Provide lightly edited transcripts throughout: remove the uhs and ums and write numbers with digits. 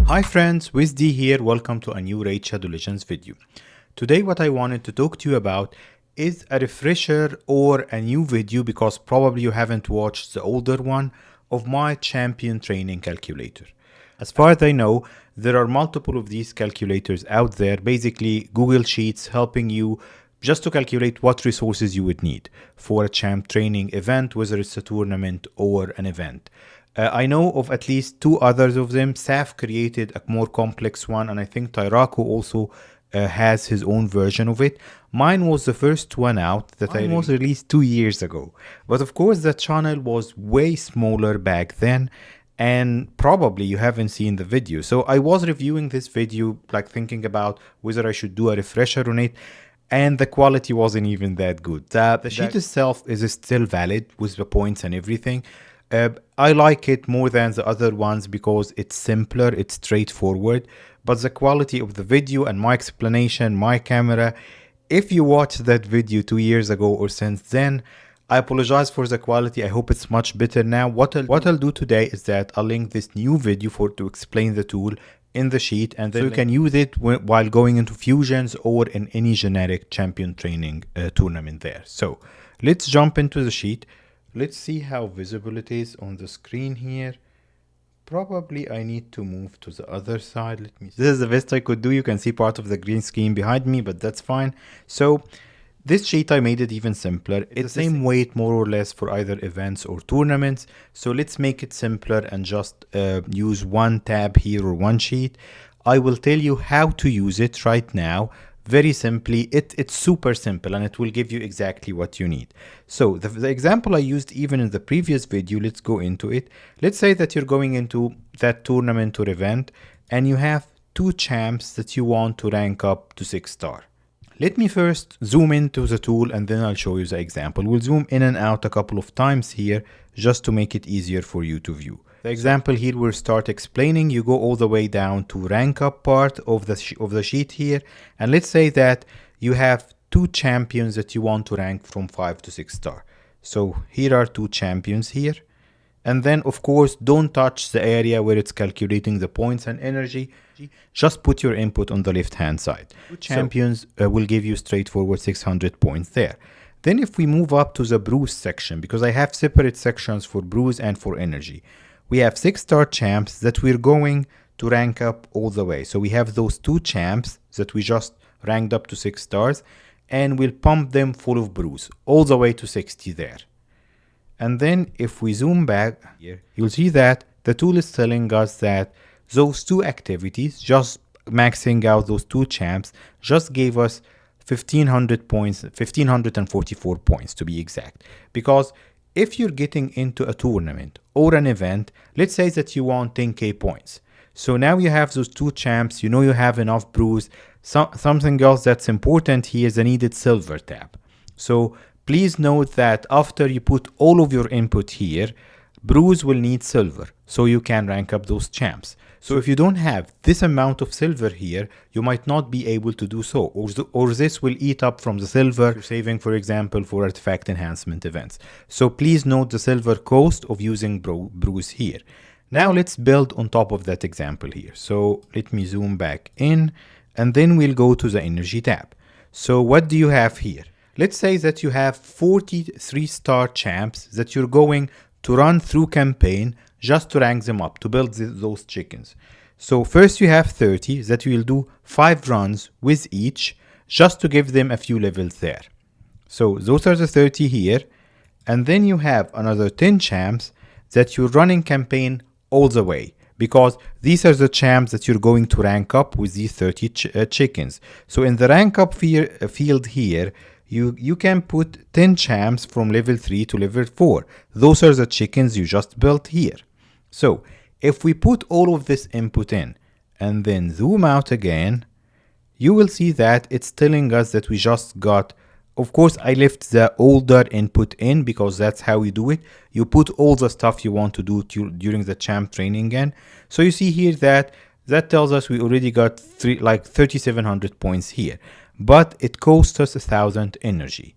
Hi friends, WizD here. Welcome to a new Raid Shadow Legends video. Today what I wanted to talk to you about is a refresher or a new video, because probably you haven't watched the older one, of my champion training calculator. As far as I know, there are multiple of these calculators out there, basically Google Sheets helping you just to calculate what resources you would need for a champ training event, whether it's a tournament or an event. I know of at least two others of them. Saf created a more complex one, and I think Tyraku also has his own version of it. Mine was the first one out that I was released 2 years ago. But of course, the channel was way smaller back then, and probably you haven't seen the video. So I was reviewing this video, like thinking about whether I should do a refresher on it, and the quality wasn't even that good. The sheet itself is still valid with the points and everything. I like it more than the other ones because it's simpler, it's straightforward, but the quality of the video and my explanation, my camera, if you watched that video 2 years ago or since then, I apologize for the quality. I hope it's much better now. What I'll do today is that I'll link this new video to explain the tool in the sheet, and then so you can use it while going into fusions or in any generic champion training tournament there. So let's jump into the sheet. Let's see how visible it is on the screen here. Probably I need to move to the other side. Let me see. This is the best I could do. You can see part of the green screen behind me, but that's fine. So this sheet, I made it even simpler. It's the same weight more or less for either events or tournaments. So let's make it simpler and just use one tab here or one sheet. I will tell you how to use it right now. Very simply, it's super simple, and it will give you exactly what you need. So the example I used even in the previous video, let's go into it. Let's say that you're going into that tournament or event and you have two champs that you want to rank up to 6-star. Let me first zoom into the tool and then I'll show you the example. We'll zoom in and out a couple of times here just to make it easier for you to view. The example here will start explaining. You go all the way down to rank up part of the sheet here, and let's say that you have two champions that you want to rank from 5 to 6-star. So here are two champions here, and then of course don't touch the area where it's calculating the points and energy. Just put your input on the left hand side. Two champions will give you straightforward 600 points there. Then if we move up to the bruise section, because I have separate sections for bruise and for energy, we have 6-star champs that we're going to rank up all the way. So we have those two champs that we just ranked up to 6 stars, and we'll pump them full of bruise all the way to 60 there. And then if we zoom back here, you'll see that the tool is telling us that those two activities, just maxing out those two champs, just gave us 1500 points, 1544 points to be exact. Because if you're getting into a tournament or an event, let's say that you want 10k points. So now you have those two champs, you know you have enough bruise. Something else that's important here is the needed silver tab. So please note that after you put all of your input here, bruise will need silver, so you can rank up those champs. So if you don't have this amount of silver here, you might not be able to do so, or this will eat up from the silver you're saving, for example, for artifact enhancement events. So please note the silver cost of using bruise here. Now let's build on top of that example here. So let me zoom back in, and then we'll go to the energy tab. So what do you have here? Let's say that you have 43-star champs that you're going to run through campaign just to rank them up, to build those chickens. So first you have 30 that you will do 5 runs with each, just to give them a few levels there. So those are the 30 here, and then you have another 10 champs that you're running campaign all the way, because these are the champs that you're going to rank up with these 30 chickens. So in the rank up field here, you can put 10 champs from level 3 to level 4. Those are the chickens you just built here. So if we put all of this input in and then zoom out again, you will see that it's telling us that we just got, of course I left the older input in because that's how we do it. You put all the stuff you want to do during the champ training again. So you see here that tells us we already got 3700 points here, but it cost us 1000 energy.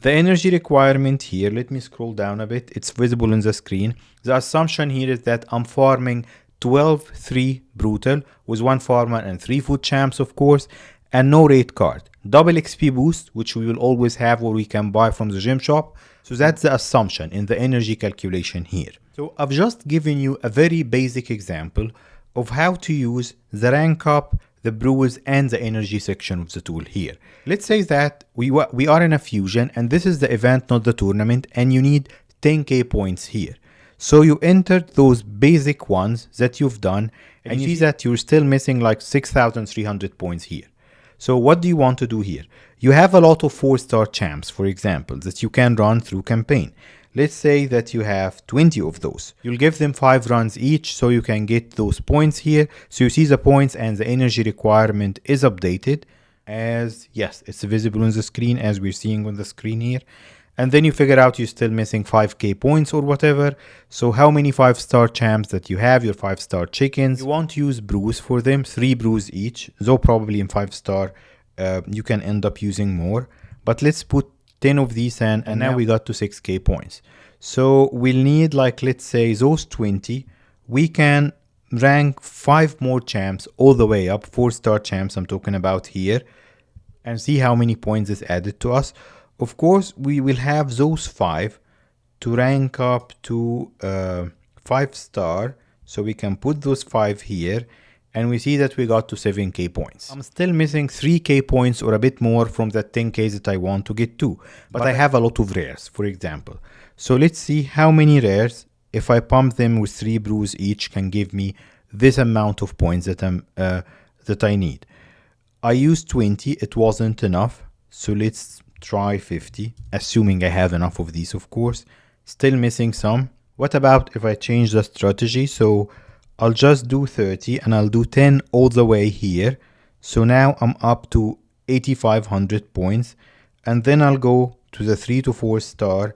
The energy requirement here, let me scroll down a bit, it's visible on the screen. The assumption here is that I'm farming 12 3 brutal with 1 farmer and 3 food champs, of course, and no raid card. Double XP boost, which we will always have or we can buy from the gym shop. So that's the assumption in the energy calculation here. So I've just given you a very basic example of how to use the rank up, the brews, and the energy section of the tool here. Let's say that we are in a fusion and this is the event, not the tournament, and you need 10k points here. So you entered those basic ones that you've done and you see that you're still missing like 6,300 points here. So what do you want to do here? You have a lot of 4-star champs, for example, that you can run through campaign. Let's say that you have 20 of those. You'll give them 5 runs each so you can get those points here. So you see the points and the energy requirement is updated as, yes, it's visible on the screen as we're seeing on the screen here. And then you figure out you're still missing 5k points or whatever. So how many 5-star champs that you have, your 5-star chickens. You want to use brews for them, 3 brews each. Though probably in 5-star you can end up using more. But let's put 10 of these and now we got to 6k points. So we'll need, like, let's say those 20. We can rank 5 more champs all the way up, 4-star champs I'm talking about here, and see how many points is added to us. Of course, we will have those 5 to rank up to 5-star. So we can put those 5 here and we see that we got to 7k points. I'm still missing 3k points or a bit more from that 10k that I want to get to. But I have a lot of rares, for example. So let's see how many rares, if I pump them with 3 brews each, can give me this amount of points that I need. I used 20, it wasn't enough. So let's try 50, assuming I have enough of these, of course. Still missing some. What about if I change the strategy? So I'll just do 30 and I'll do 10 all the way here. So now I'm up to 8,500 points. And then I'll go to the 3 to 4-star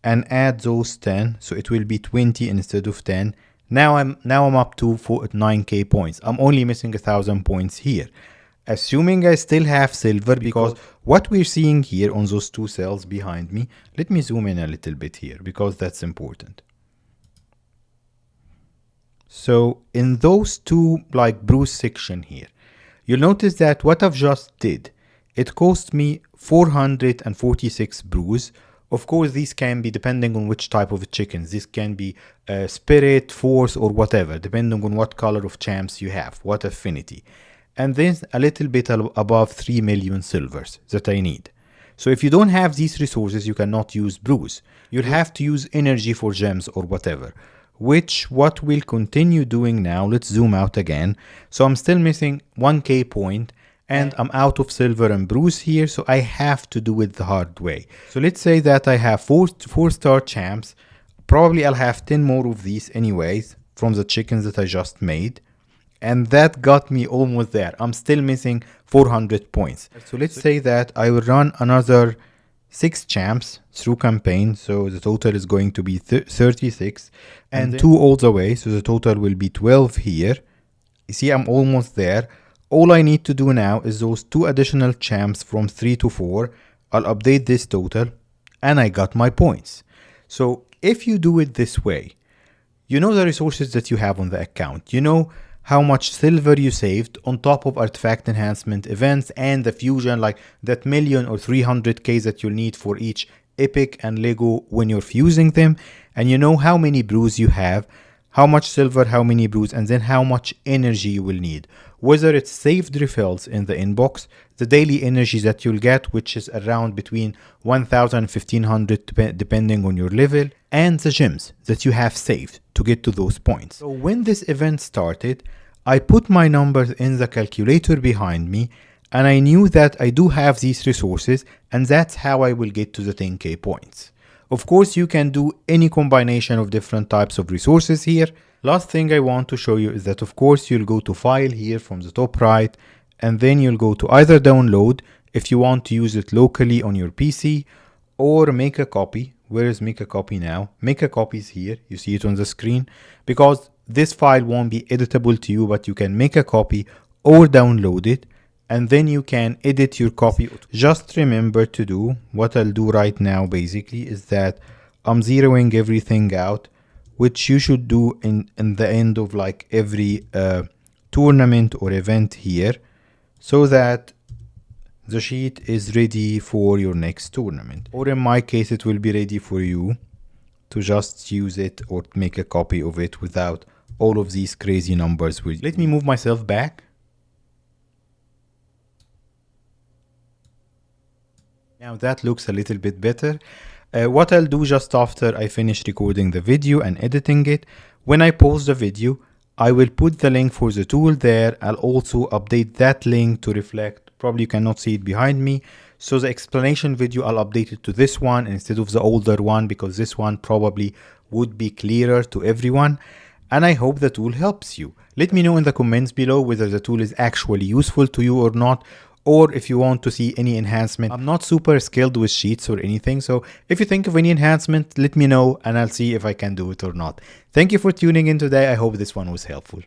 and add those 10. So it will be 20 instead of 10. Now I'm up to 9k points. I'm only missing 1,000 points here. Assuming I still have silver, because what we're seeing here on those 2 cells behind me, let me zoom in a little bit here because that's important. So in those 2 like brews section here, you'll notice that what I've just did, it cost me 446 brews. Of course, these can be depending on which type of chickens. This can be spirit, force, or whatever, depending on what color of champs you have, what affinity. And then a little bit above 3 million silvers that I need. So if you don't have these resources, you cannot use brews. You'll have to use energy for gems or whatever, which what we'll continue doing now. Let's zoom out again. So I'm still missing 1k point and I'm out of silver and brews here. So I have to do it the hard way. So let's say that I have 4-star champs. Probably I'll have 10 more of these anyways from the chickens that I just made. And that got me almost there. I'm still missing 400 points. So let's say that I will run another 6 champs through campaign. So the total is going to be 36 and 2 all the way. So the total will be 12 here. You see, I'm almost there. All I need to do now is those 2 additional champs from 3 to 4. I'll update this total and I got my points. So if you do it this way, you know the resources that you have on the account. You know how much silver you saved on top of artifact enhancement events and the fusion, like that million or 300k that you'll need for each epic and Lego when you're fusing them. And you know how many brews you have, how much silver, how many brews, and then how much energy you will need. Whether it's saved refills in the inbox, the daily energy that you'll get, which is around between 1,000 and 1,500 depending on your level, and the gems that you have saved to get to those points. So when this event started, I put my numbers in the calculator behind me and I knew that I do have these resources and that's how I will get to the 10k points. Of course, you can do any combination of different types of resources here. Last thing I want to show you is that of course you'll go to file here from the top right and then you'll go to either download if you want to use it locally on your PC or make a copy. Where is make a copy now? Make a copy is here. You see it on the screen because this file won't be editable to you, but you can make a copy or download it and then you can edit your copy. Just remember to do what I'll do right now basically is that I'm zeroing everything out which you should do in the end of like every tournament or event here, so that the sheet is ready for your next tournament. Or in my case, it will be ready for you to just use it or make a copy of it without all of these crazy numbers. Let me move myself back. Now that looks a little bit better. What I'll do just after I finish recording the video and editing it, when I post the video, I will put the link for the tool there. I'll also update that link to reflect. Probably you cannot see it behind me. So the explanation video, I'll update it to this one instead of the older one, because this one probably would be clearer to everyone. And I hope the tool helps you. Let me know in the comments below whether the tool is actually useful to you or not, or if you want to see any enhancement. I'm not super skilled with sheets or anything, so if you think of any enhancement, let me know and I'll see if I can do it or not. Thank you for tuning in today. I hope this one was helpful.